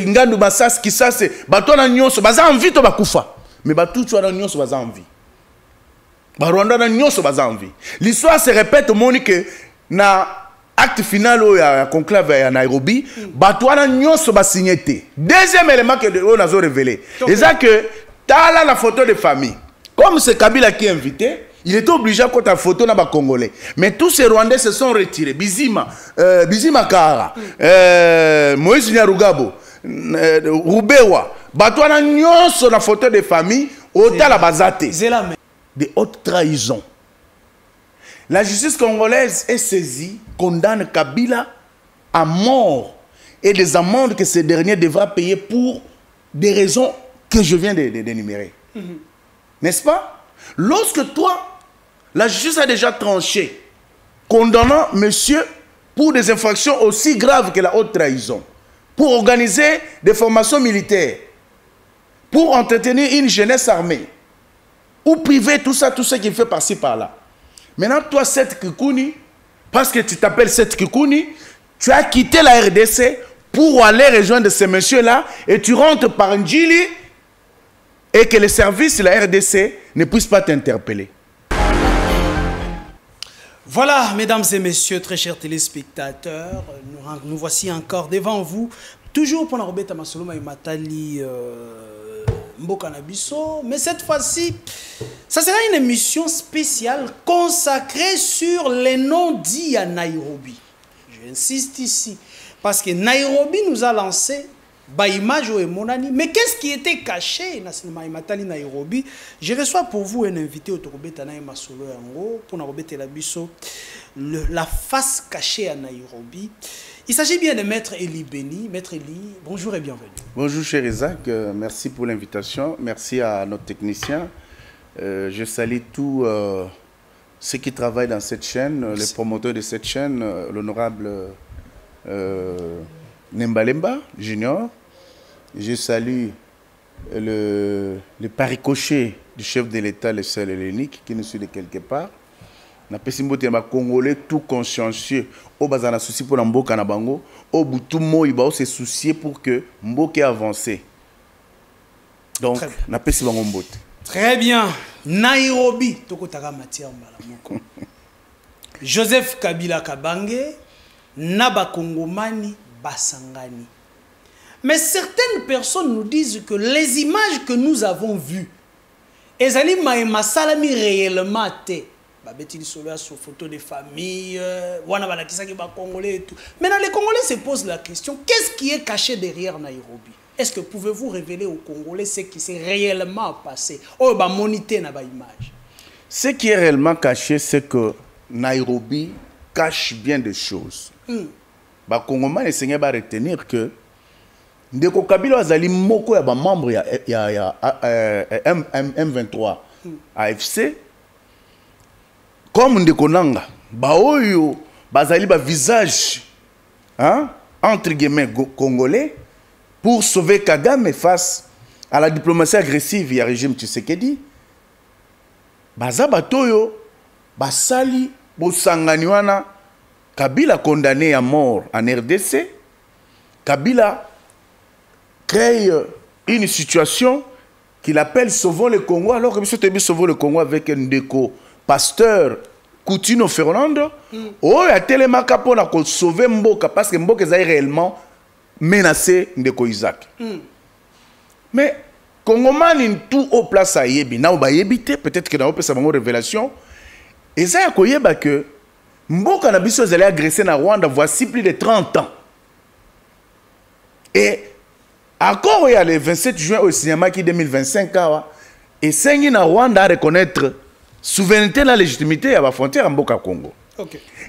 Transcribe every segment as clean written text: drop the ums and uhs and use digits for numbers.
Ngandu Bassas Kisase bato na nyonso baza envie to bakufa mais bato tu na nyonso baza envie ba Rwanda na nyonso baza envie. L'histoire se répète au monde que na acte final au ya conclave à Nairobi bato na nyonso ba signé. Deuxième élément que on a révélé c'est ça que t'as la photo de famille comme c'est Kabila qui est invité. Il était obligé à prendre photo na ba Congolais. Mais tous ces Rwandais se sont retirés. Bizima Kara, Moïse Nyarugabo, Rubewa, Batouana nyonso na photo de famille, Ota la bazate. De haute trahison. La justice congolaise est saisie, condamne Kabila à mort et des amendes que ce dernier devra payer pour des raisons que je viens d'énumérer. N'est-ce pas? Lorsque toi, la justice a déjà tranché, condamnant monsieur pour des infractions aussi graves que la haute trahison, pour organiser des formations militaires, pour entretenir une jeunesse armée, ou priver tout ça qui fait passer par là. Maintenant, toi, Seth Kikuni, parce que tu t'appelles Seth Kikuni, tu as quitté la RDC pour aller rejoindre ces messieurs-là et tu rentres par Ndjili et que les services de la RDC ne puissent pas t'interpeller. Voilà, mesdames et messieurs, très chers téléspectateurs, nous voici encore devant vous, toujours pour la Robeta Masoloma et Matali Mboka Nabiso, mais cette fois-ci, ça sera une émission spéciale consacrée sur les noms dits à Nairobi. J'insiste ici, parce que Nairobi nous a lancé Baimage et Monani. Mais qu'est-ce qui était caché dans Matali Nairobi? Je reçois pour vous un invité au Torobeta Naïma Solo Yango pour Narobeta Labiso, la face cachée à Nairobi. Il s'agit bien de Maître Eli Beni. Maître Eli, bonjour et bienvenue. Bonjour cher Isaac, merci pour l'invitation. Merci à notre technicien. Je salue tous ceux qui travaillent dans cette chaîne, les promoteurs de cette chaîne, l'honorable Nembalemba Junior. Je salue le paricochet du chef de l'État, le seul et l'unique, qui nous suit de quelque part. Na pesimbote ma Congolais tout consciencieux, au bazana souci pour Mboka na bango, au boutou mo iba se soucier pour que Mboka avance. Donc na pesimbango mbote. Très bien. Nairobi, tokotaka matière malamoko. Joseph Kabila Kabange, Naba Kongomani Basangani. Mais certaines personnes nous disent que les images que nous avons vues, ezali maema salami réellement te. Babetili solo sur photo de famille, wana balakisaki ba Congolais et tout. Maintenant les Congolais se posent la question, qu'est-ce qui est caché derrière Nairobi? Est-ce que pouvez-vous révéler aux Congolais ce qui s'est réellement passé? Oh ba monité na ba image. Ce qui est réellement caché, c'est que Nairobi cache bien des choses. Ba Congolais essayaient de retenir que Ndeko Kabila azali moko ya ba membre ya M23 AFC comme Ndeko Nanga ba oyo bazali ba visage hein entre guillemets congolais pour sauver Kagame face à la diplomatie agressive du régime Tshisekedi. Baza batoyo basali bosangani wana Kabila condamné à mort en RDC. Kabila crée une situation qu'il appelle Sauvons le Congo, alors que M. Tebi Sauvons le Congo avec un déco pasteur Coutinho Fernando. Oh, il y a tellement pour sauver Mboka parce que Mboka est réellement menacé Ndeko Isaac. Mais Congomani tout au place à Yebi, na ba yebité peut-être que na opesa bango révélation. Et ça a koyeba que Mboka na biso allait agresser na Rwanda voici plus de 30 ans. Et encore il y a le 27 juin au cinéma qui 2025 et c'est na Rwanda à reconnaître souveraineté la légitimité à la frontière en Mboka Congo.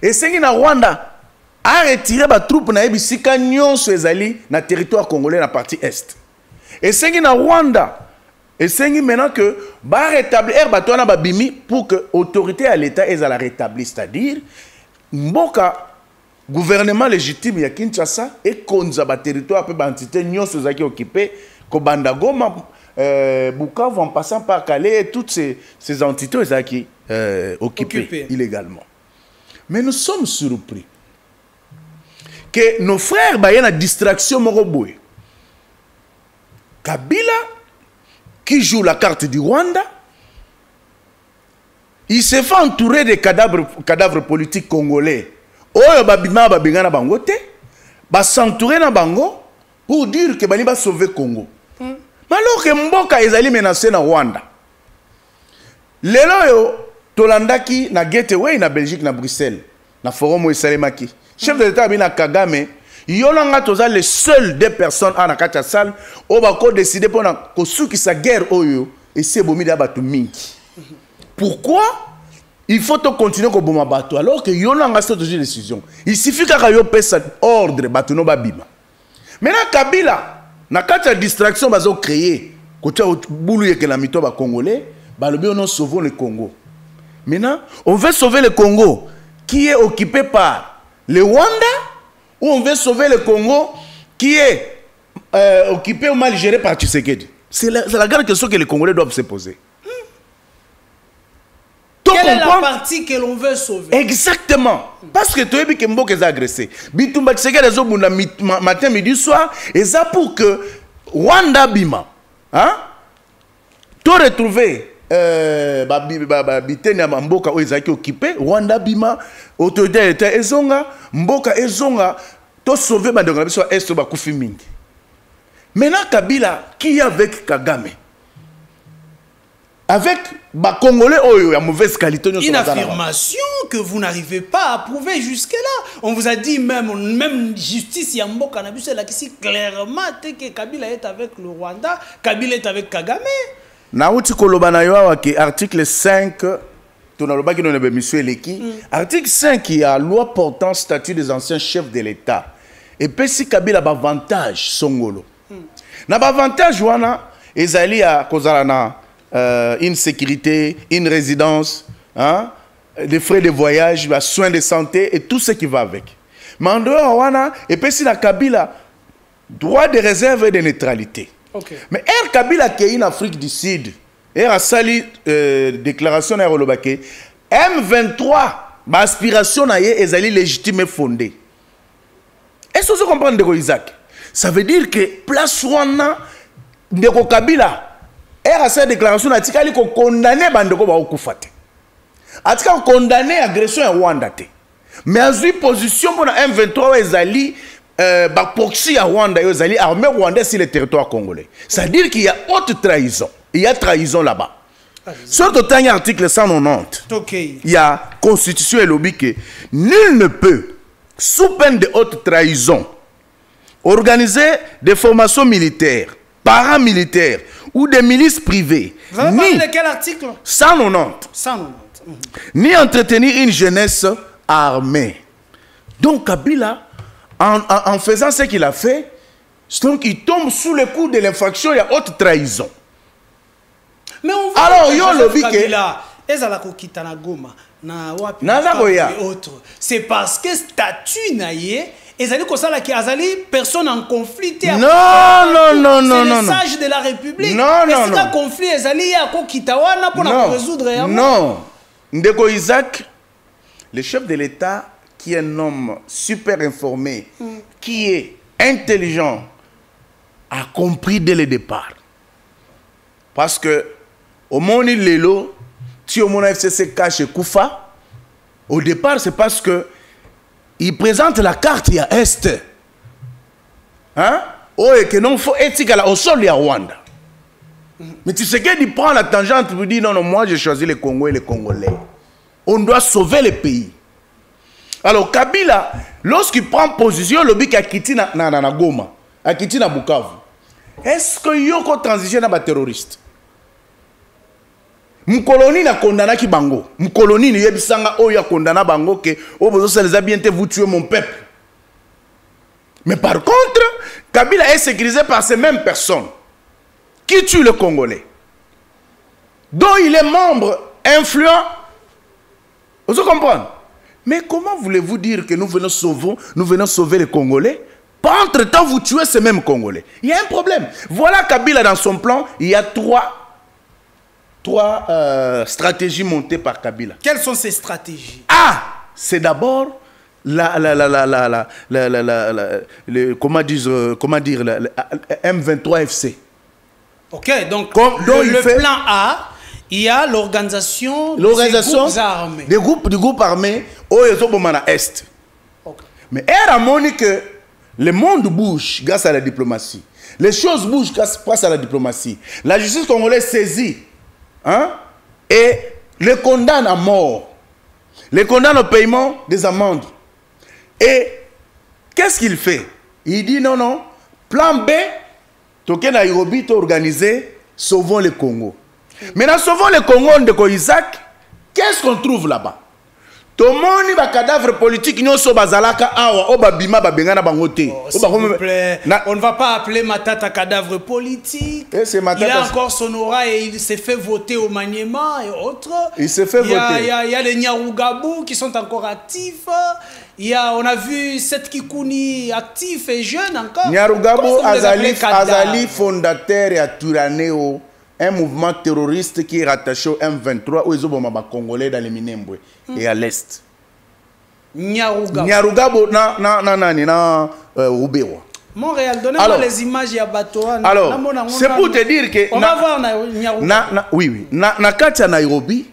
Et c'est na Rwanda a retiré ba troupe na ebisika nyonso ezali na territoire congolais na partie est. Et c'est na Rwanda et c'est maintenant que ba rétablir batona ba bimi pour que autorité à l'état eza la rétablir, c'est-à-dire Mboka gouvernement légitime ya Kinshasa et konza ba territoire pe ba entité nyonso zaki occupé ko banda Goma Bukavu en passant par Calais et toutes ces entités zaki occupées illégalement. Mais nous sommes surpris que nos frères baient la distraction moroboué. Kabila, qui joue la carte du Rwanda, il se fait entourer des cadavres politiques congolais. Oyo babima babinga na bango te, ba s'entourer na bango pour dire que bani ba sauver Congo. Mais alors que mboka ezali menacé na Rwanda. Lelo yo tolandaki na gateway na Belgique na Bruxelles, na forum esalemaki. Chef de l'État bina Kagame, yolanga toza les seuls des personnes à na kati salle o ba ko décider pour na ko suki sa guerre oyo et c'est bomi da batu mingi. Pourquoi? Il faut continuer comme bon bateau alors que yon a cette décision. Il suffit que yo pèse ordre bateau no babima. Maintenant Kabila na kata distraction bazo créer côté boulou yeke la mito ba congolais, ba lobi on sauve le Congo. Maintenant, on veut sauver le Congo qui est occupé par le Rwanda ou on veut sauver le Congo qui est occupé ou mal géré par Tshisekedi. C'est la grande question que les Congolais doivent se poser. Quelle est la partie que l'on veut sauver? Exactement. Parce que tu as vu que Mbok est agressé. Bitumba Tshisekedi est au matin, midi, soir. Et ça pour que Rwanda Bima, hein, tu retrouvé Bitenya Mboka où ils ont occupé, Rwanda Bima, autorité était Ezonga, Mboka Ezonga, tu as sauvé Bandonga, soit Est Bakufi Mingi. Maintenant, Kabila, qui est avec Kagame? Avec les Congolais, il y a mauvaise qualité. Une affirmation que vous n'arrivez pas à prouver jusque-là. On vous a dit même justice Yambo Cannabis, là qui clairement que Kabila est avec le Rwanda, Kabila est avec Kagame. Naouti Kolobanayoa qui article 5, article 5 qui a loi portant statut des anciens chefs de l'État. Et puis si Kabila a avantage Songolo. Na avantage wana ezali a kozalana une sécurité, une résidence, hein, des frais de voyage, des soins de santé et tout ce qui va avec. Mais en dehors, wana et puis si la Kabila droit de réserve et de neutralité. Okay. Mais er Kabila qui est en Afrique du Sud, er a sali déclaration na Rolobake, M23, ma aspiration na ye ezali légitime et fondée. Est-ce que vous comprenez de Isaac? Ça veut dire que place wana ndeko Kabila er a cette déclaration atikali ko condamner bandeko ba okufate. Atika condamner agression à Rwanda te. Mais a eu position pour na M23 ezali ba proxy à Rwanda ezali armée rwandaise sur le territoire congolais. Ça veut dire qu'il y a haute trahison. Il y a trahison là-bas. Sur le dernier article 190, okay. Il y a constitution et lobby que nul ne peut, sous peine de haute trahison, organiser des formations militaires, paramilitaires ou des milices privées. Vous avez parlé de quel article? 190. 190. Ni entretenir une jeunesse armée. Donc Kabila, en faisant ce qu'il a fait, donc il tombe sous le coup de l'infraction, il y a haute trahison. Mais on voit alors, que Kabila, c'est parce que statut naïe, ezali kosala ki azali personne en conflit. Non, non, non, non, non. C'est le sage de la République. Non, non, non. C'est un conflit ezali ya ko kitawana pour résoudre. Non. Ndeko Isaac, le chef de l'État, qui est un homme super informé, qui est intelligent, a compris dès le départ. Parce que au Moni Lelo, si au Moni FCC cache Koufa, au départ, c'est parce que il présente la carte, il y a Est. Hein? Oh, et que non, il faut éthique au sol, il y a Rwanda. Mais tu sais qu'il prend la tangente pour dire non, non, moi j'ai choisi les Congos et les Congolais. On doit sauver le pays. Alors Kabila, lorsqu'il prend position, le but a quitté na Goma, a quitté na Bukavu. Est-ce que Yoko transition na terroriste? Mkoloni na condamna ki bango. Mkoloni ni yebisanga oya condamna bango que oh bozo ça les a bien été vous tuer mon peuple. Mais par contre, Kabila est sécurisé par ces mêmes personnes qui tuent le Congolais, dont il est membre influent. Vous comprenez? Mais comment voulez-vous dire que nous venons sauver les Congolais? Pas entre-temps, vous tuez ces mêmes Congolais. Il y a un problème. Voilà Kabila dans son plan. Il y a trois stratégies montées par Kabila. Quelles sont ces stratégies? Ah, c'est d'abord comment dire, M23 FC. Ok, donc, Donc, le plan A, il y a l'organisation des groupes armés. Des groupes armés au Est. Okay. Mais elle a montré que le monde bouge grâce à la diplomatie. Les choses bougent grâce à la diplomatie. La justice congolaise saisit, hein, et les condamne à mort. Les condamne au paiement des amendes. Et qu'est-ce qu'il fait? Il dit non, non. Plan B, Token Nairobi t'a organisé Sauvons le Congo. Maintenant, Sauvons le Congo de Isaac, qu'est-ce qu'on trouve là-bas? Tomoni ba cadavre politique nyoso bazalaka awa obabima babengana bangote. S'il vous plaît, on ne va pas appeler Matata cadavre politique. Il a encore son aura et il s'est fait voter au maniement et autres. Il s'est fait voter. Il y a les Nyarugabou qui sont encore actifs. On a vu Seth Kikuni actif et jeune encore. Nyarugabou Azali fondateur et à Turaneo. Un mouvement terroriste qui est rattaché au M23 où ils ont Congolais dans les Minembwe et à l'Est. Nyarugabo na Ubewa. Montréal, donnez-moi les images à Batoa. Alors, c'est pour te dire que... On va voir Nyarugabo. Oui. Na Katia Nairobi,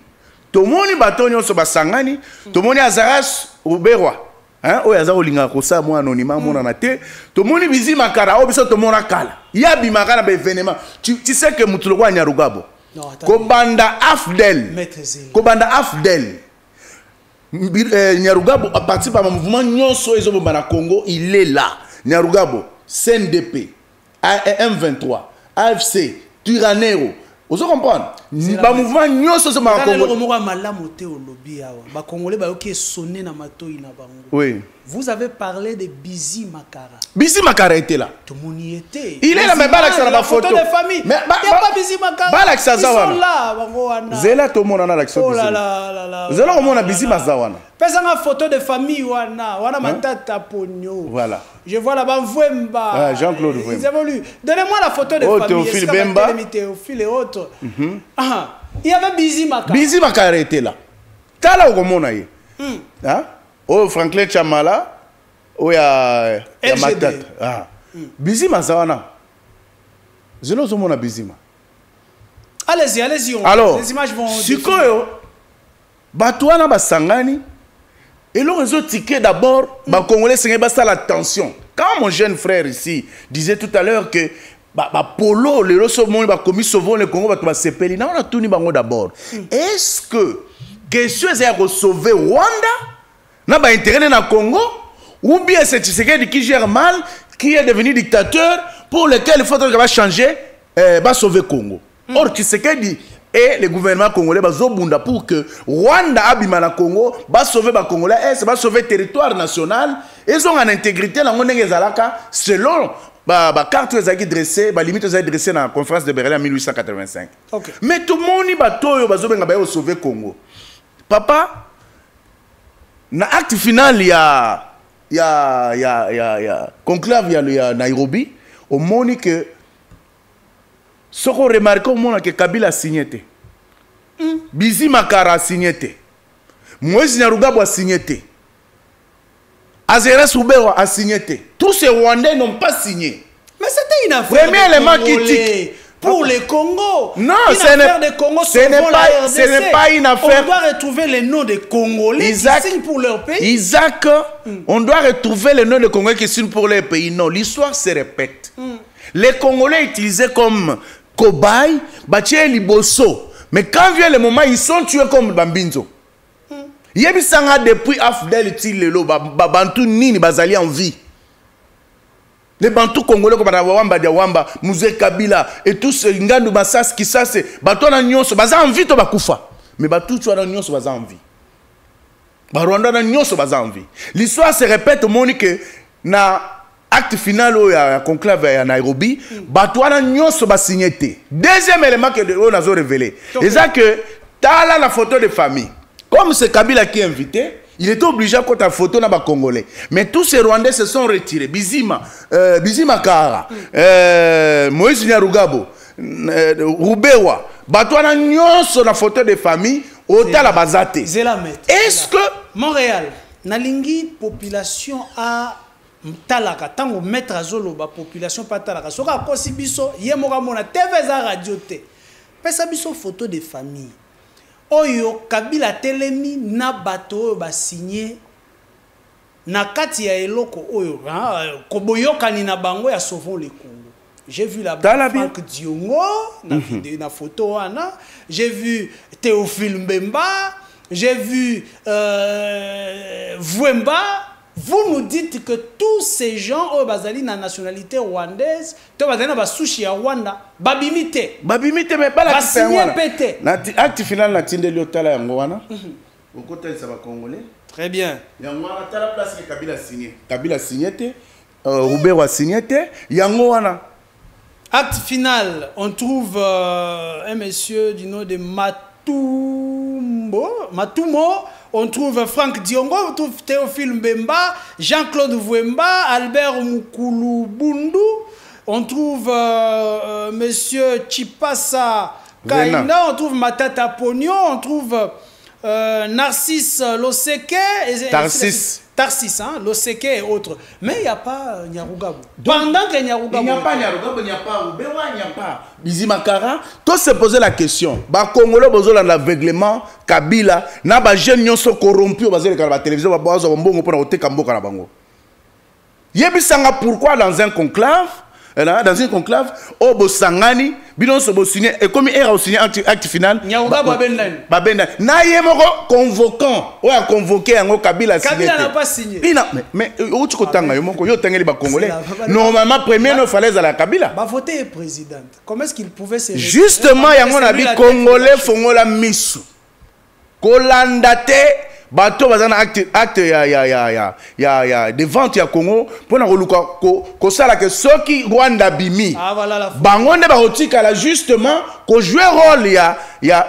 tout le monde Batonio so basangani, tout le monde Azaras Ubewa. Hein, oya za olinga kosa mo anonymat mo na te to moni bizi makara o biso to mona kala ya bi makara be événement tu sais que mutulo kwa Nyarugabo kobanda Afdel Nyarugabo a participé à un mouvement nyonso ezo bomba na Congo, il est là. Nyarugabo, CNDP, M23, AFC, Turanero. Vous comprenez? Ba mouvement nyonso so ba Congo. Oui. Vous avez parlé de Bizi Makara. Bizi Makara était là. Tout le monde y était. Il est là, mais Balak ça la photo. De famille. Il n'y a pas Bizi Makara. Balak ça zawana. Ils sont là. Zela tout le monde en a l'action. Oh là là. Zela tout le monde a Bizi Mazawana. Pesa une photo de famille wana matata pogno. Voilà. Je vois là-bas Vwemba. Jean-Claude Vwemba. Ils évoluent. Donnez-moi la photo de famille. Théophile Bemba. Théophile et autres. Il y avait Bizi Makara. Bizi Makara était là. Tala okomona ye. Hein? Oh Franklin Chamala. Oh ya Matata. Bizi Mazawana. Je n'ose pas Bizima. Allez-y. Alors, les images vont. Sikoyo, Batouana Basangani, et le réseau ticket d'abord, Congolais, c'est la tension. Quand mon jeune frère ici disait tout à l'heure que Polo, les Rossomoni, commis Sauvons le Congo, va se payer, on a tout mis d'abord. Est-ce que question est de sauver Rwanda, n'a pas intérêt dans le Congo, ou bien c'est Tshisekedi qui gère mal, qui est devenu dictateur, pour lequel il faut qu'il va changer, va sauver le Congo. Or, Tshisekedi et le gouvernement congolais va zobunda pour que Rwanda abima na Congo va sauver les Congolais, va sauver le territoire national. Ils ont une intégrité selon la carte qu'ils ont dressée, la limite qu'ils ont dressée dans la conférence de Berlin en 1885. Okay. Mais tout le monde va sauver le Congo. Papa, dans l'acte final, il y a conclave, il y a Nairobi, au monde que ce qu'on remarque que Kabila a signé. Bizi Makara a signé. Moïse Nyarugabo a signé. Azeres Ubewa a signé. Tous ces Rwandais n'ont pas signé. Mais c'était une affaire. Premier élément critique. Pour les Congo. Non, ce n'est pas une affaire. On doit retrouver les noms des Congolais qui signent pour leur pays. Isaac, on doit retrouver les noms des Congolais qui signent pour leur pays. Non, l'histoire se répète. Les Congolais utilisés comme cobayes, Baché Liboso. Mais quand vient le moment, ils sont tués comme Bambinzo. Il y a depuis Afdel Tilelo, Bantu Nini, Bazali en vie. Les Bantous Congolais comme Wamba Diawamba, Mouzé Kabila et tous Ngandu Massas qui ça c'est Batona Nyonso, Baza en vie to Bakufa. Mais Batou tu as Nyonso Baza en vie. Rwanda na Nyonso Baza en vie. L'histoire se répète au monde que na acte final au conclave à Nairobi, Batouana Nyonso ba signé. Deuxième élément que on a révélé, c'est ça que t'as la photo de famille. Comme c'est Kabila qui est invité, il était obligé à prendre la photo dans les Congolais. Mais tous ces Rwandais se sont retirés. Bizima Kara, Moïse Nyarugabo, Rubewa, Batouana Nyonso la photo de famille, autant la bazate. Est-ce que Montréal, Nalingi population a talaka tango mettre azolo ba population pas talaka soka kosi biso ye moka mona TV za radio te pesa biso photo de famille oyo Kabila telemi na bato ba signé na kati ya eloko oyo koboyokani na bango ya Sauvons le Congo. J'ai vu la Franck Diongo na vidéo na photo wana, j'ai vu Théophile Mbemba, j'ai vu Vwemba. Vous nous dites que tous ces gens au bazali na nationalité rwandaise, to bazali na basushi ya Rwanda, babimite. Babimite mais pas la signé pété. Acte final na tinde liotala yango wana. Au côté ça va congolais. Très bien. Yango wana tala place que Kabila signé. Kabila signé te, Roubert a signé te, yango wana. Acte final, on trouve un monsieur du nom de Matumo, on trouve Franck Diongo, on trouve Théophile Mbemba, Jean-Claude Vwemba, Albert Moukoulou-Bundu, on trouve monsieur Chipasa Kaina, on trouve Matata Pogno, on trouve Narcisse Loseke, Tarsis, hein, Loseke et autres. Mais il n'y a pas Nyarugabo. Pendant que Nyarugabo. Il n'y a pas Nyarugabo, il n'y a pas Oubewa, il n'y a pas Bizimakara. Tout se poser la question. Bah, Congolais, besoin de l'aveuglement, Kabila, n'a pas jeune nyon so corrompu, au bas de la télévision, bah, bah, bon, pour ôter Kamboka na bango. Yebisanga pourquoi dans un conclave? Dans une conclave, au Bosangani, bidon se signé, et comme il a signé acte final, Babenda, Nayemoko convoquant, ou a convoqué un Kabila signé. Kabila n'a pas signé. Mais où tu comptes, yo tengeli ba Congolais. Normalement, premier ne fallait à la Kabila. Ba voter présidente. Comment est-ce qu'il pouvait se justement, yango na bi Congolais fongola misu. Kolandate. Bato bazana acte ya de vente ya Congo pour na koluka ko sala que soki Rwanda bimi bango ne ba otika la justement ko jouer rôle ya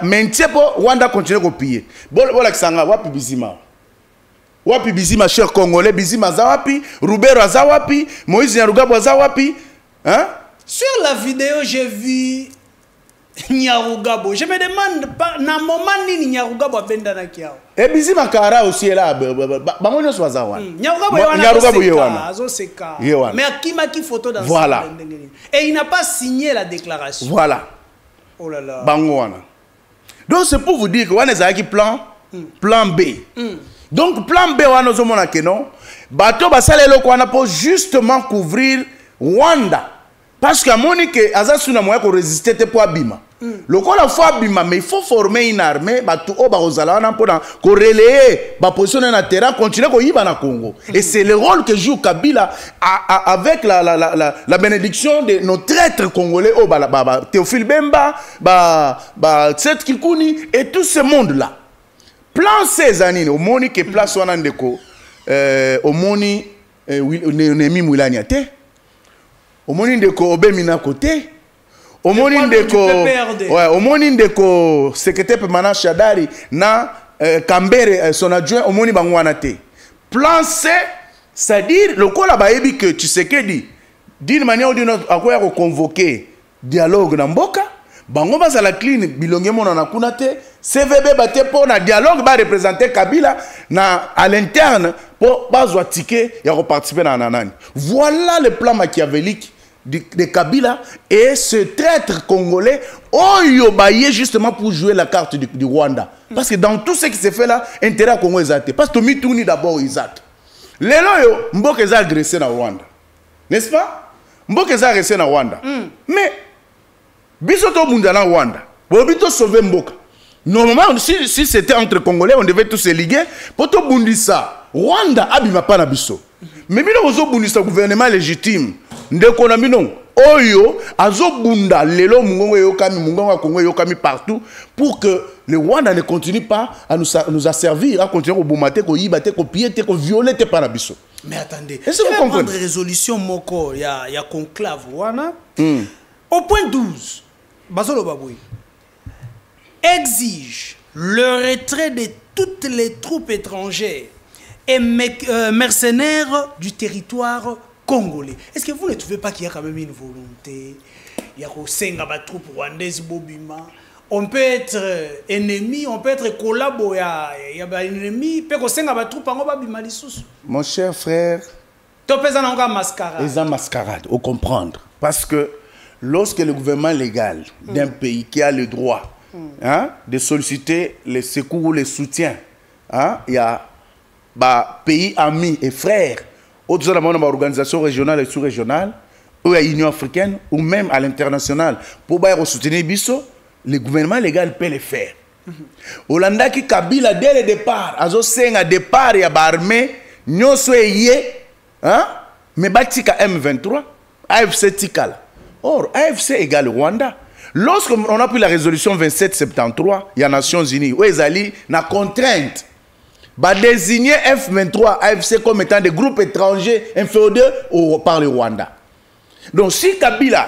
maintien pour Rwanda continuer ko piller bola kisanga wapi bizima cher Congolais bizima za wapi Rubero za wapi Moïse Nyarugabo za wapi hein sur la vidéo j'ai vu Nyarugabo. Je me demande na moment ni Nyarugabo abenda na kiao. Et Bizima Kara aussi est là. Bangonyo swaza wana. Nyarugabo yewana. Azoseka. Mais akima ki photo dans voilà. Et il n'a pas signé la déclaration. Voilà. Oh là là. Bangowana. Donc c'est pour vous dire que wana ezaki plan B. Donc plan B wana zomona ke non. Bato basala eloko wana pour justement couvrir Rwanda. Parce que Monique Azasuna moya ko résister te pour abima. Le coup la fois abima mais il faut former une armée batu o barozala wana pour ko relayer ba positionner na terrain continuer ko yiba na Congo. Et c'est le rôle que joue Kabila avec la bénédiction de nos traîtres congolais au Théophile Bemba, Tset Kilkuni et tout ce monde là. Plan 16 années au Monique place wana ndeko au Moni Nemi Moulania te. Au monde de Obemina côté, au monde de secrétaire permanent Chadari na Kambere son adjoint au monde bangwanate. Plan C, c'est-à-dire le quoi là-bas que tu sais que dit d'une manière ou d'une autre à quoi convoquer dialogue na mboka. Bango basa la clean bilonge mona na kunate CVB bate pour na dialogue ba représenter Kabila na à l'interne pour bazwa ticket ya participer na nanani. Voilà le plan machiavélique de Kabila et ce traître congolais oyo baye justement pour jouer la carte du Rwanda. Parce que dans tout ce qui se fait là, intérêt Congo exact. Parce que Mitouni d'abord exact. Les loyo mboka za agressé na Rwanda. N'est-ce pas? Mboka za agressé na Rwanda. Mais bisoto bunda na Rwanda. Bobito sauver mboka. Normalement si c'était entre Congolais, on devait tous se liguer pour to bundisa. Rwanda abima pa na biso. Mais bino ozo bundisa gouvernement légitime. Ndeko na bino oyo azobunda lelo mungongo yokami mungongo Congo yokami partout pour que le Rwanda ne continue pas à nous asservir, à continuer à bombarder, à yibate, à piller, à violer par Abisso. Mais attendez, est-ce que vous comprenez la résolution moko il y a conclave wana au point 12 Bazolo Baboui exige le retrait de toutes les troupes étrangères et mercenaires du territoire congolais. Est-ce que vous ne trouvez pas qu'il y a quand même une volonté? Il y a des troupes rwandaises bobima. On peut être ennemi, on peut être collabo. Il y a des ennemis. Mon cher frère, mascarade. Ils ont mascarade, au comprendre. Parce que lorsque le gouvernement légal d'un pays qui a le droit de solliciter les secours ou les soutiens, il y a pays amis et frères, autres organisations régionales et sous-régionales, ou à l'Union africaine, ou même à l'international, pour soutenir Bisso, le gouvernement légal peut le faire. Hollanda qui Kabila dès le départ, à départ, il y a l'armée, nous sommes mais batika M23, AFC Tikala. Or, AFC égale Rwanda. Lorsqu'on a pris la résolution 2773, il y a les Nations Unies, où ils allaient na contrainte, désigner F23, AFC comme étant des groupes étrangers inférieurs par le Rwanda. Donc, si Kabila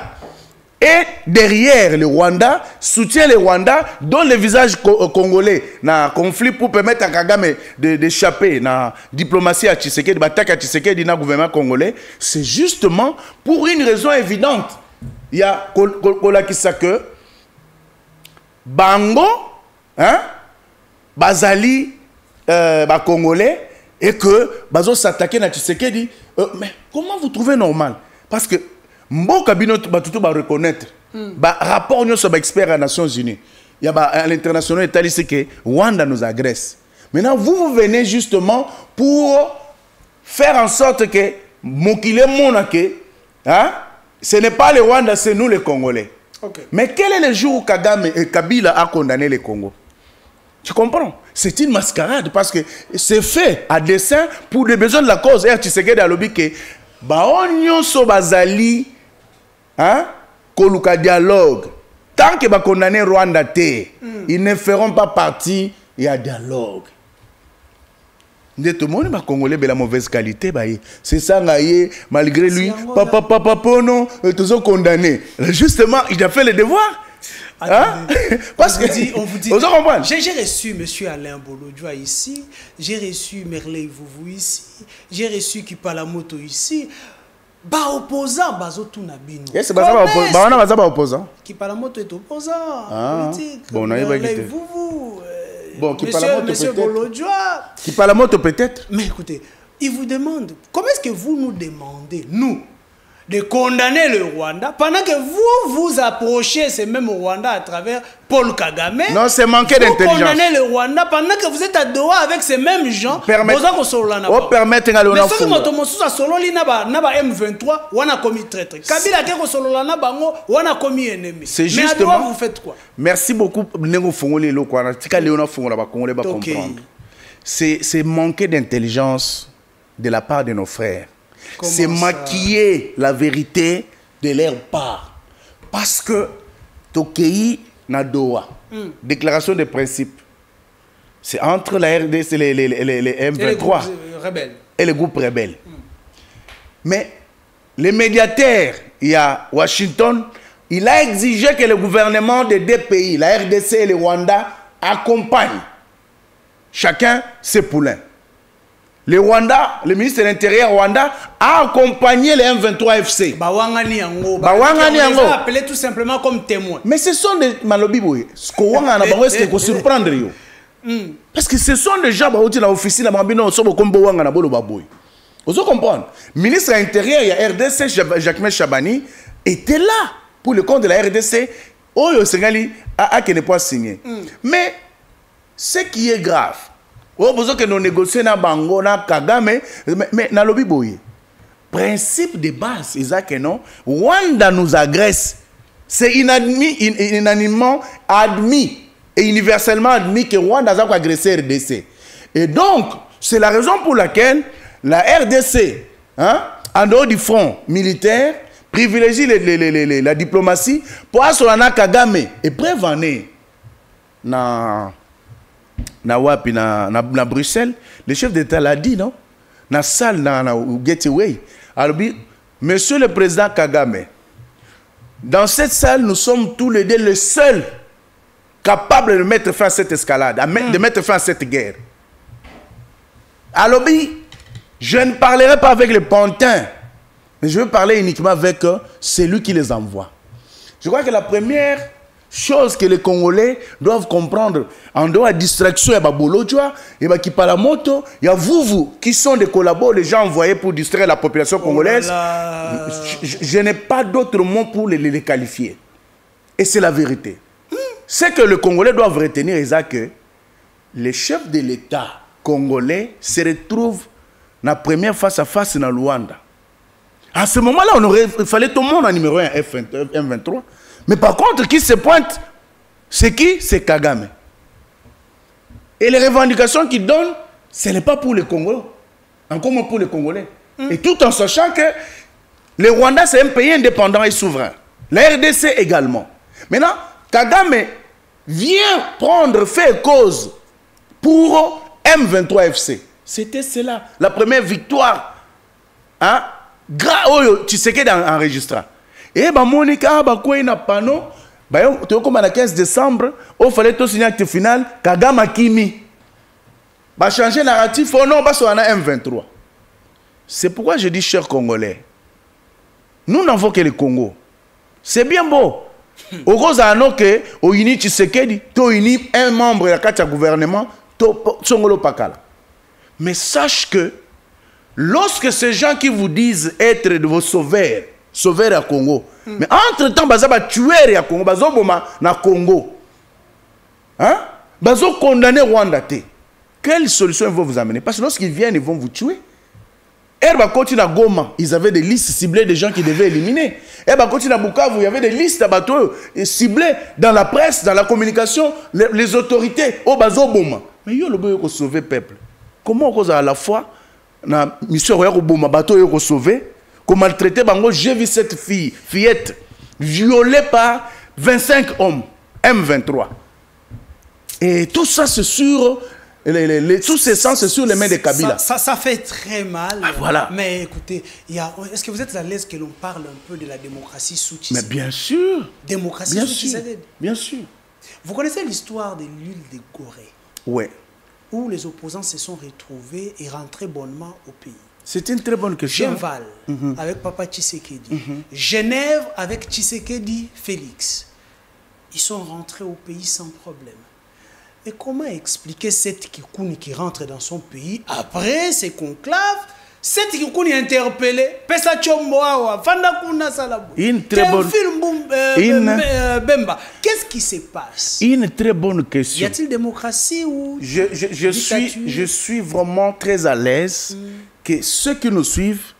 est derrière le Rwanda, soutient le Rwanda, donne le visage congolais dans le conflit pour permettre à Kagame d'échapper dans la diplomatie à Tshisekedi, d'attaquer à Tshisekedi dans le gouvernement congolais, c'est justement pour une raison évidente. Il y a que Bango, Bazali, Congolais, et que Bazo s'attaquer à Tshisekedi. Mais comment vous trouvez normal? Parce que Mboka Bino va reconnaître. Rapport sur expert à Nations Unies. Il y a à l'international c'est que Rwanda nous agresse. Maintenant, vous venez justement pour faire en sorte que Mokile Monake, ce n'est pas le Rwanda, c'est nous les Congolais. Okay. Mais quel est le jour où Kagame et Kabila a condamné le Congo? Tu comprends? C'est une mascarade parce que c'est fait à dessein pour les besoins de la cause. Et Tshisekedi a lobby que Baonyo Sobazali, Koluka dialogue. Tant que va condamner Rwanda, ils ne feront pas partie. Il y a dialogue. Tout le monde va congolais de la mauvaise qualité. C'est ça, malgré lui, papa, non, tous ont condamné. Justement, il a fait le devoir. Parce que on vous dit, j'ai reçu M. Alain Bolodjoa ici, j'ai reçu Merley Vouvou ici, j'ai reçu Kipalamoto ici. Opposant, tout nabino. C'est pas opposant. Kipalamoto est opposant. Politique. Bon, on a Merley Vouvou. Bon, Monsieur Bolodjoa. Kipalamoto peut-être. Mais écoutez, il vous demande, comment est-ce que vous nous demandez, nous, de condamner le Rwanda pendant que vous approchez ce même Rwanda à travers Paul Kagame? Non, c'est manquer d'intelligence. Vous condamnez le Rwanda pendant que vous êtes à Doha avec ces mêmes gens. On permet de mais ce que Motomosu a solo li naba M23, on a commis traître. Kabila qui a solo la nabango, on a commis ennemi. C'est justement. Mais à Doha, vous faites quoi? Merci beaucoup. C'est manquer d'intelligence de la part de nos frères. C'est maquiller la vérité de leur part. Parce que Tokei Nadoa, déclaration de principe, c'est entre la RDC et les M23 et les groupes rebelles. Mais les médiateurs, il y a Washington, il a exigé que le gouvernement des deux pays, la RDC et le Rwanda, accompagnent chacun ses poulains. Le Rwanda, le ministre de l'Intérieur Rwanda a accompagné les M23 FC. Bawangani Yango. On les a appelés tout simplement comme témoins. Mais ce sont des malobiboués. Ce qu'on a est-ce qu'on surprendre yo. Parce que ce sont des gens qui ont officié dans Mambino Sobo comme Bawanga na bolo baboy. Vous comprenez? Ministre de l'Intérieur, il y a RDC Jacques Chabani était là pour le compte de la RDC. Oyo Sengali a qui n'est pas signé. Mais ce qui est grave. Oh, besoin que nous négocions na bango na Kagame, mais na lobi boye. Principe de base, Isaac non. Rwanda nous agresse. C'est unanimement admis et universellement admis que Rwanda a agressé RDC. Et donc, c'est la raison pour laquelle la RDC, en dehors du front militaire, privilégie la diplomatie pour assurer Kagame et prévenir na Bruxelles, le chef d'État l'a dit, non? Dans la salle, dans le Gateway. Alors, monsieur le président Kagame, dans cette salle, nous sommes tous les deux les seuls capables de mettre fin à cette escalade, de mettre fin à cette guerre. Alors, je ne parlerai pas avec les pantins, mais je veux parler uniquement avec celui qui les envoie. Je crois que la première Chose que les Congolais doivent comprendre. En dehors de la distraction, il y a Bolodjoa, il y a Kipalamoto, il y a vous qui sont des collabos, les gens envoyés pour distraire la population congolaise. Je n'ai pas d'autre mot pour les qualifier. Et c'est la vérité. C'est que les Congolais doivent retenir, c'est que les chefs de l'État congolais se retrouvent la première face à face dans Luanda. À ce moment-là, il fallait tout le monde en numéro 1 M23. Mais par contre, qui se pointe, c'est qui? C'est Kagame. Et les revendications qu'il donne, ce n'est pas pour les Congolais. Encore moins pour les Congolais. Et tout en sachant que le Rwanda, c'est un pays indépendant et souverain. La RDC également. Maintenant, Kagame vient prendre fait cause pour M23 FC. C'était cela, la première victoire. Hein? Tu sais qu'il est enregistré. Et Monica, quoi il n'a pas non. Comme le 15 décembre, il fallait tout signer acte final. Kagame Kimi. Changer le narratif. Oh non, on a M23. C'est pourquoi je dis, chers Congolais, nous n'avons que le Congo. C'est bien beau. Au gros, que au uni Tshisekedi, tu uni un membre de la gouvernement, tu Songolo Pakala. Mais sache que lorsque ces gens qui vous disent être de vos sauveurs à Congo, mais entre-temps, ils ont tué à Congo, ils ont na Congo. Hein? Ils ont condamné Rwanda. Quelle solution ils vont vous amener? Parce que lorsqu'ils viennent, ils vont vous tuer. À Goma, ils avaient des listes ciblées de gens qui devaient éliminer. À Bukavu, il y avait des listes ciblées dans la presse, dans la communication, les autorités. Mais il y a le sauver le peuple. Comment on a à la fois la mission de sauver, comment maltraiter, j'ai vu cette fillette violée par 25 hommes, M23. Et tout ça, c'est sur... tous ces sens, c'est sur les mains de Kabila. Ça fait très mal. Ah, voilà. Mais écoutez, est-ce que vous êtes à l'aise que l'on parle un peu de la démocratie sous Tshisekedi? Mais bien sûr. Démocratie bien sous Tshisekedi. Bien sûr. Vous connaissez l'histoire de l'île de Gorée? Oui. Où les opposants se sont retrouvés et rentrés bonnement au pays. C'est une très bonne question. Genval avec Papa Tshisekedi. Genève avec Tshisekedi Félix. Ils sont rentrés au pays sans problème. Et comment expliquer cette Kikouni qui rentre dans son pays après ces conclaves? Cette Kikouni interpellée, Pesa Chomboawa, Fanda Kuna Salabou. Une très bonne film Bemba. Qu'est-ce qui se passe? Une très bonne question. Y a-t-il démocratie ou je suis vraiment très à l'aise que ceux qui nous suivent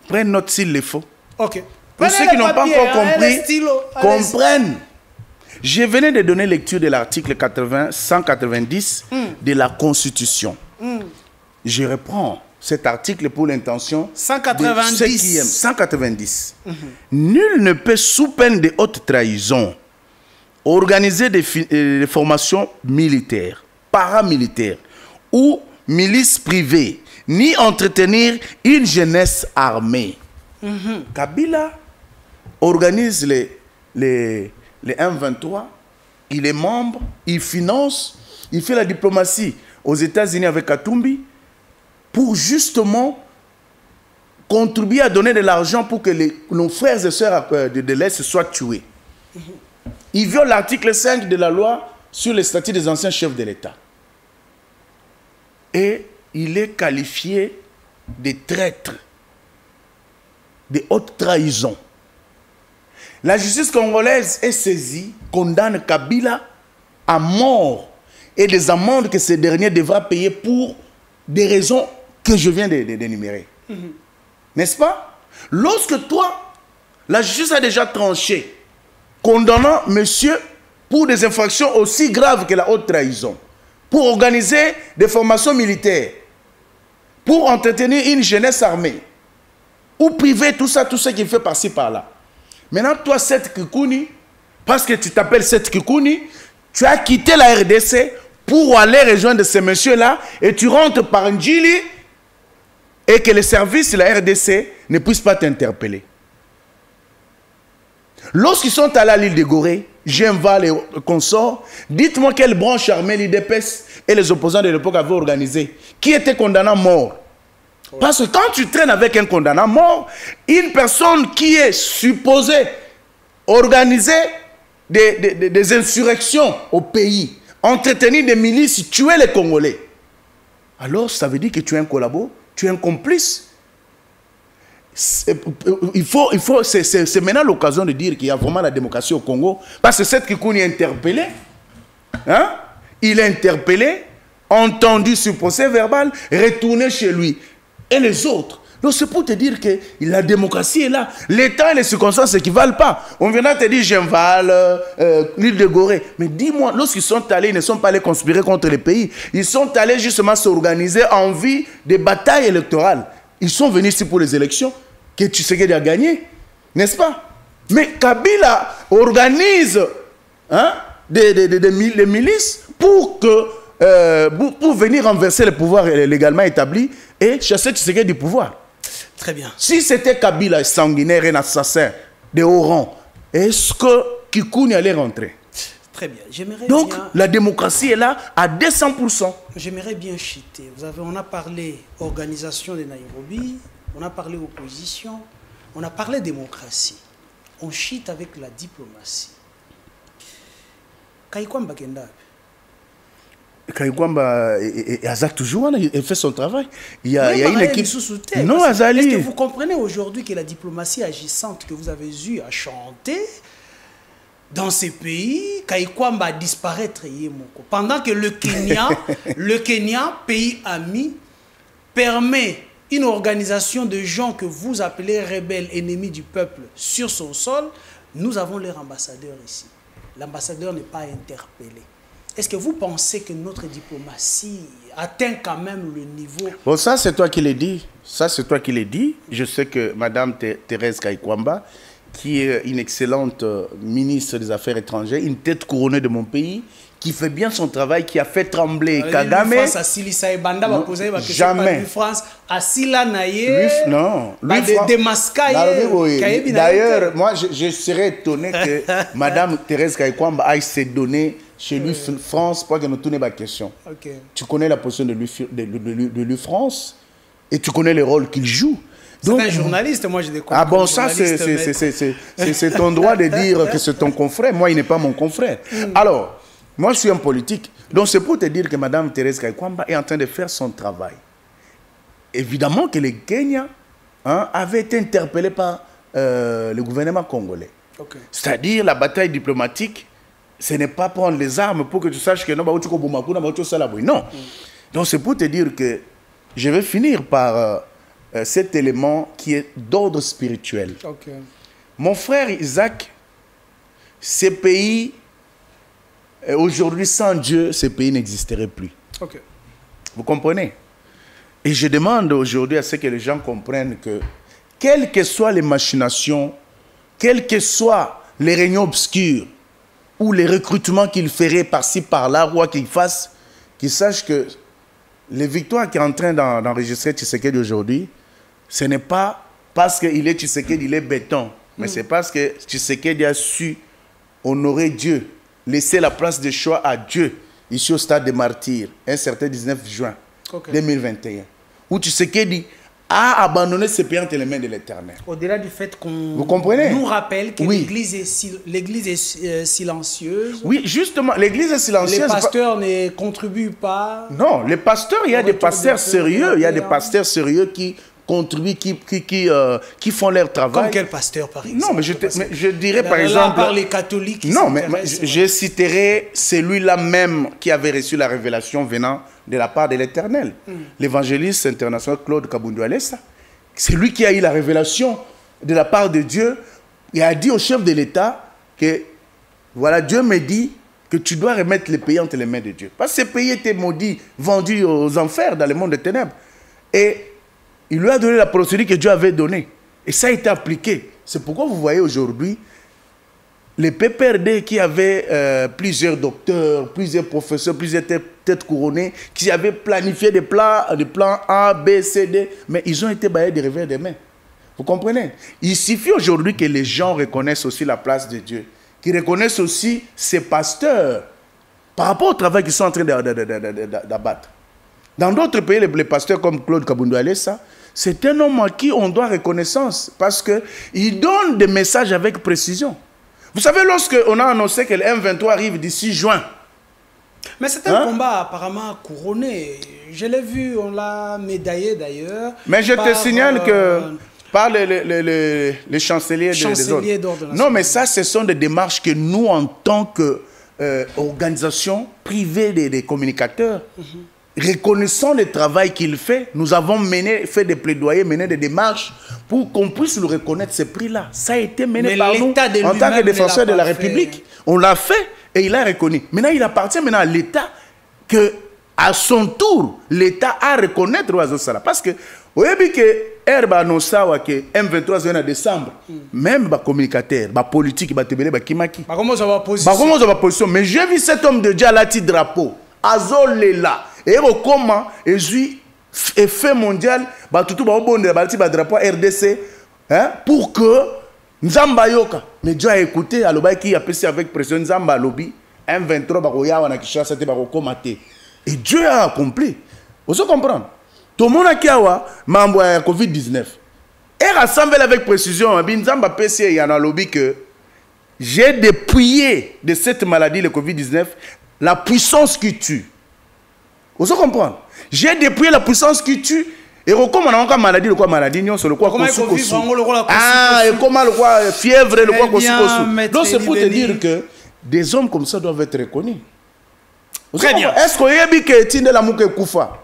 prennent note s'il le faut. Ok. Pour ceux qui n'ont pas encore compris, comprennent. Je venais de donner lecture de l'article 190 de la Constitution. Je reprends cet article pour l'intention 190. 190. Nul ne peut, sous peine de haute trahison, organiser des formations militaires, paramilitaires ou milices privées, ni entretenir une jeunesse armée. Kabila organise les M23, il est membre, il finance, il fait la diplomatie aux États-Unis avec Katumbi pour justement contribuer à donner de l'argent pour que nos frères et sœurs de l'Est soient tués. Il viole l'article 5 de la loi sur les statuts des anciens chefs de l'État. Et il est qualifié de traître, de haute trahison. La justice congolaise est saisie, condamne Kabila à mort et des amendes que ce dernier devra payer pour des raisons que je viens d'énumérer. N'est-ce pas? Lorsque toi, la justice a déjà tranché, condamnant monsieur pour des infractions aussi graves que la haute trahison, pour organiser des formations militaires, pour entretenir une jeunesse armée, ou priver tout ça, tout ce qui fait par-ci par-là. Maintenant, toi, cette Kikouni, parce que tu t'appelles cette Kikouni, tu as quitté la RDC pour aller rejoindre ces messieurs-là et tu rentres par Ndjili et que les services de la RDC ne puissent pas t'interpeller. Lorsqu'ils sont allés à l'île de Gorée, Genval et consorts, dites-moi quelle branche armée l'IDPS et les opposants de l'époque avaient organisé, qui était condamné à mort. Parce que quand tu traînes avec un condamné à mort, une personne qui est supposée organiser des insurrections au pays, entretenir des milices, tuer les Congolais, alors ça veut dire que tu es un collabo, tu es un complice. C'est maintenant l'occasion de dire qu'il y a vraiment la démocratie au Congo, parce que cette Kikouni est interpellé, hein? Il est interpellé, entendu sur procès verbal, retourné chez lui. Et les autres. Donc c'est pour te dire que la démocratie est là. Les temps et les circonstances qui ne valent pas. On viendra te dire Genval, l'île de Gorée. Mais dis-moi, lorsqu'ils sont allés, ils ne sont pas allés conspirer contre les pays. Ils sont allés justement s'organiser en vue des batailles électorales. Ils sont venus ici pour les élections que Tshisekedi a gagné. N'est-ce pas? Mais Kabila organise des milices pour venir renverser le pouvoir légalement établi et chasser Tshisekedi du pouvoir. Très bien. Si c'était Kabila sanguinaire, un assassin de haut rang, est-ce que Kikouni allait rentrer? Très bien. Donc, la démocratie est là à 200%. J'aimerais bien chiter. On a parlé organisation de Nairobi, on a parlé opposition, on a parlé démocratie. On chite avec la diplomatie. Kaikwamba Kenda. Kaikwamba Azak toujours, il fait son travail. Il y a une équipe. Non, Azali. Est-ce que vous comprenez aujourd'hui que la diplomatie agissante que vous avez eue à chanter dans ces pays, Kaikwamba a disparaître pendant que le Kenya, pays ami, permet une organisation de gens que vous appelez rebelles, ennemis du peuple, sur son sol. Nous avons leur ambassadeur ici. L'ambassadeur n'est pas interpellé. Est-ce que vous pensez que notre diplomatie atteint quand même le niveau... Bon, ça c'est toi qui l'as dit. Ça c'est toi qui l'as dit. Je sais que Madame Thérèse Kaikwamba, qui est une excellente ministre des Affaires étrangères, une tête couronnée de mon pays, qui fait bien son travail, qui a fait trembler Kagame. Jamais. Non. D'ailleurs, moi, je serais étonné que Madame Thérèse Kaikwamba aille se donner chez lui France pour que nous tournions la question. Okay. Tu connais la position de lui France et tu connais le rôle qu'il joue. C'est un journaliste, moi je découvre. Ah bon, ça c'est ton droit de dire que c'est ton confrère. Moi, il n'est pas mon confrère. Alors, moi je suis un politique. Donc c'est pour te dire que Mme Thérèse Kaikwamba est en train de faire son travail. Évidemment que le Kenya avait été interpellé par le gouvernement congolais. Okay. C'est-à-dire la bataille diplomatique, ce n'est pas prendre les armes pour que tu saches que non. Non. Donc c'est pour te dire que je vais finir par... cet élément qui est d'ordre spirituel. Okay. Mon frère Isaac, ces pays, aujourd'hui sans Dieu, ces pays n'existeraient plus. Okay. Vous comprenez? Et je demande aujourd'hui à ce que les gens comprennent que, quelles que soient les machinations, quelles que soient les réunions obscures, ou les recrutements qu'il ferait par-ci, par-là, ou qu'il fasse, qu'ils sachent que les victoires qu'il est en train d'enregistrer Tshisekedi aujourd'hui, ce n'est pas parce qu'il est Tshisekedi, il est béton, mais c'est parce que Tshisekedi a su honorer Dieu, laisser la place de choix à Dieu, ici au stade des martyrs, un certain 19 juin 2021, où Tshisekedi a abandonné ses pays entre les mains de l'Éternel. Au-delà du fait qu'on nous rappelle que l'Église est silencieuse. Oui, justement, l'Église est silencieuse. Les pasteurs ne contribuent pas. Non, les pasteurs, il y a des pasteurs sérieux, il y a des pasteurs sérieux qui contribuent, qui font leur travail. Comme quel pasteur, par exemple? Non, mais je dirais par exemple... Par les catholiques. Non, mais je citerai celui-là même qui avait reçu la révélation venant de la part de l'Éternel. L'évangéliste international Claude Kabundu Alessa. C'est lui qui a eu la révélation de la part de Dieu. Il a dit au chef de l'État que, voilà, Dieu me dit que tu dois remettre les pays entre les mains de Dieu. Parce que ces pays étaient maudits, vendus aux enfers dans le monde des ténèbres. Et il lui a donné la procédure que Dieu avait donnée. Et ça a été appliqué. C'est pourquoi vous voyez aujourd'hui les PPRD qui avaient plusieurs docteurs, plusieurs professeurs, plusieurs têtes couronnées, qui avaient planifié des plans A, B, C, D, mais ils ont été baillés des revers des mains. Vous comprenez? Il suffit aujourd'hui que les gens reconnaissent aussi la place de Dieu, qu'ils reconnaissent aussi ces pasteurs par rapport au travail qu'ils sont en train d'abattre. Dans d'autres pays, les pasteurs comme Claude Kabundu Alessa, c'est un homme à qui on doit reconnaissance parce qu'il donne des messages avec précision. Vous savez, lorsqu'on a annoncé que le M23 arrive d'ici juin. Mais c'est un combat apparemment couronné. Je l'ai vu, on l'a médaillé d'ailleurs. Mais je te signale que par les chanceliers d'ordre. Non, mais ça, ce sont des démarches que nous, en tant qu'organisation privée des communicateurs, reconnaissant le travail qu'il fait, nous avons fait des plaidoyers, mené des démarches pour qu'on puisse le reconnaître, ce prix-là. Ça a été mené par nous en tant que défenseur de la République. On l'a fait et il a reconnu. Maintenant, il appartient maintenant à l'État que, à son tour, l'État a reconnaître Oizo Sala. Parce que, vous voyez que Herba annonce que M23 en décembre, même les communicateurs, les politiques, les tébélés, les kimaki. Mais j'ai vu cet homme de Dieu à la petite drapeau. Azolela. Et comment est effet mondial, tout le drapeau RDC, pour que Nzamba yoka. Mais Dieu a écouté, alors qui a passé avec pression Nzamba lobby, M23 baroya wana Kinshasa te barokomate. Et Dieu a accompli. Vous comprenez? Tout le monde a kiawa mambo ya Covid-19. Et rassemble avec précision, Nzamba PC y en a lobby que j'ai dépouillé de cette maladie, le Covid-19, la puissance qui tue. Vous comprenez? J'ai dépouillé la puissance qui tue. Et comme on a encore maladie, le quoi maladie, c'est le quoi kosu. Ah, et comment le quoi fièvre, le quoi kosu. Donc c'est pour te dire que des hommes comme ça doivent être reconnus. Très bien. Est-ce qu'il y a que Tinde la Mouké Koufa?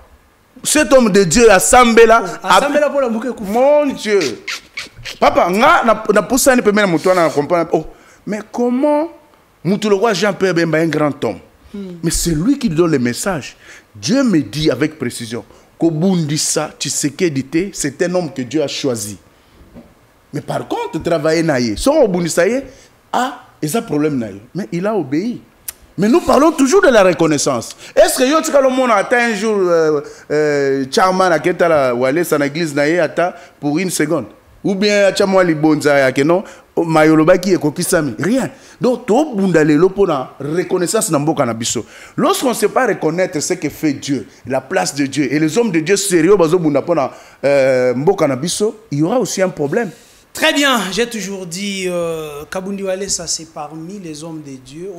Cet homme de Dieu a Sambela. Sambela pour la Mouké Koufa. Mon Dieu. Papa, na poussé un peu même à comprendre. Oh, mais comment Moutou le roi Jean-Pierre Bemba un grand homme? Mais c'est lui qui donne le message. Dieu me dit avec précision qu'Obundissa, Tshisekedi, c'est un homme que Dieu a choisi. Mais par contre, travailler naïe. Son Obundissa a un problème. Mais il a obéi. Mais nous parlons toujours de la reconnaissance. Est-ce que le monde atteint un jour Charman à Ketala ou aller dans l'église naïe pour une seconde? Ou bien à Chamwa Libonza, non? Mayolobaki et Kokisami. Rien. Donc, tout le monde pour la reconnaissance dans Mboka Nabiso. Lorsqu'on ne sait pas reconnaître ce que fait Dieu, la place de Dieu, et les hommes de Dieu sérieux, Mboka Nabiso, il y aura aussi un problème. Très bien, j'ai toujours dit, Kabundi Wale, ça c'est parmi les hommes de Dieu.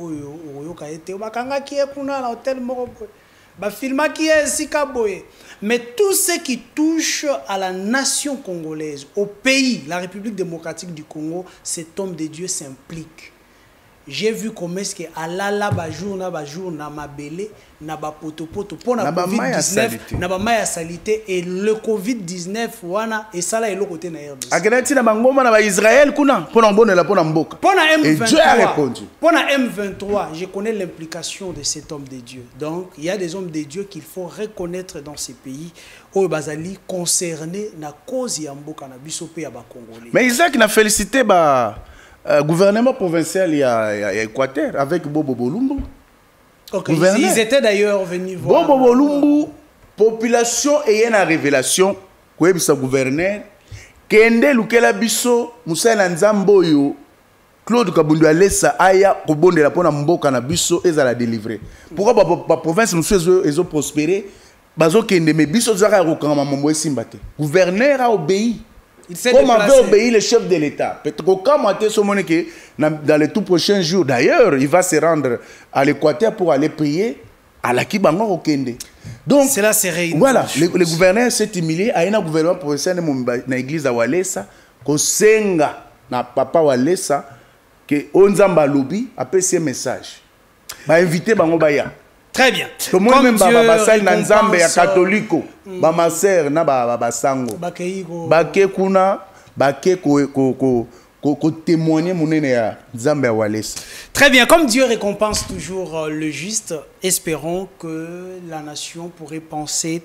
Mais tout ce qui touche à la nation congolaise, au pays, la République démocratique du Congo, cet homme de Dieu s'implique. J'ai vu comment est-ce que alala bajour na mabele na ba potopoto pour na Covid-19 na ba maya salité et le Covid-19 wana et ça là est le côté na RDC. Agenati na bangoma na ba Israël kuna pour na bonne la pour na mboka. Pour na M23. Et Dieu a répondu. Pour na M23, je connais l'implication de cet homme de Dieu. Donc il y a des hommes de Dieu qu'il faut reconnaître dans ces pays au bazali concernés na cause ya mboka na biso pe ya ba Congolais. Mais Isaac n'a félicité gouvernement provincial il y a Équateur avec Bobo Bolumbu. Okay. Ils étaient d'ailleurs venus voir. Bobo Bolumbu, population et une révélation, quoi bisa gouverneur, Kende Lukela Biso, Moussa Nzambo yo, Claude Kabundu Alessa aya kobonde la pona mboka na biso ezala délivrer. Pourquoi la province monsieur ils ont prospéré, bazo Kende mais biso zaka rokama mambo esimbate. Gouverneur a obéi. Comme avait obéi le chef de l'État. Peut-être que dans les tout prochains jours, d'ailleurs, il va se rendre à l'Équateur pour aller prier à la Kibango au Kende. Donc, voilà, le gouverneur s'est humilié à un gouvernement provincial dans l'église de Walesa, qu'on senga na papa Walesa, que Onzamba Lobi a fait ce message. Va inviter Bango Baya. Très bien. Tout le monde même basal na nzambe ya catholico, ba maser na ba sango. Bake kuna, bake ko témoigner monene ya nzambe ya Walesa. Très bien, comme Dieu récompense toujours le juste, espérons que la nation pourrait penser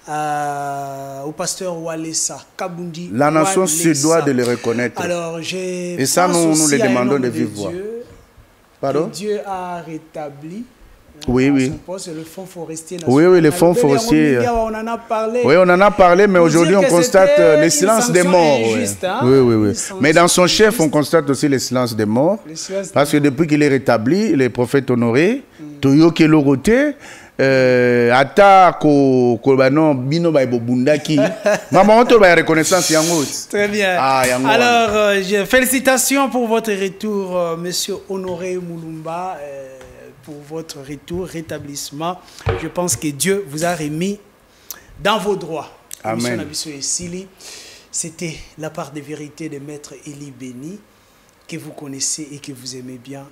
au pasteur Walesa, Kabundi. La nation se doit de le reconnaître. Alors, et ça nous le demandons de vivre voir. Pardon? Dieu a rétabli. Oui, oui. Le fonds forestier. Oui, oui, le fonds forestier. On en a parlé. Oui, on en a parlé, mais aujourd'hui on constate le silence des morts. Injuste, hein? Oui, oui, oui. Mais dans son chef, on constate aussi le silence des morts. Parce que depuis qu'il est rétabli, les prophètes honorés, Toyo Kelorote, ata ko non bino ba bobundaki maman to ba reconnaissance yango. Très bien. Alors félicitations pour votre retour monsieur Honoré Mulumba, pour votre retour, rétablissement. Je pense que Dieu vous a remis dans vos droits. Amen. C'était la part de vérité de Maître Élie Béni, que vous connaissez et que vous aimez bien.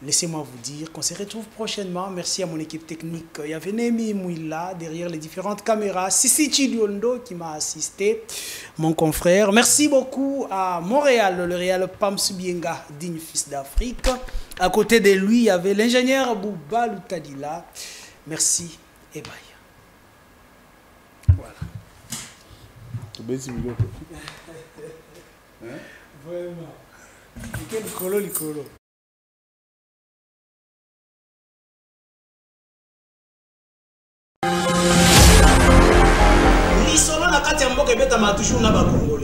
Laissez-moi vous dire qu'on se retrouve prochainement. Merci à mon équipe technique. Il y avait Némi Mouila derrière les différentes caméras. Sissi Chidiondo qui m'a assisté, mon confrère. Merci beaucoup à Montréal, le Réal Pam Subienga, digne fils d'Afrique. À côté de lui, il y avait l'ingénieur Bouba Lutadila. Merci et bye. Voilà. Vraiment. Quel colo, le colo. Lisolo na kati ya mboka ebeta ma toujours na ba Congolais.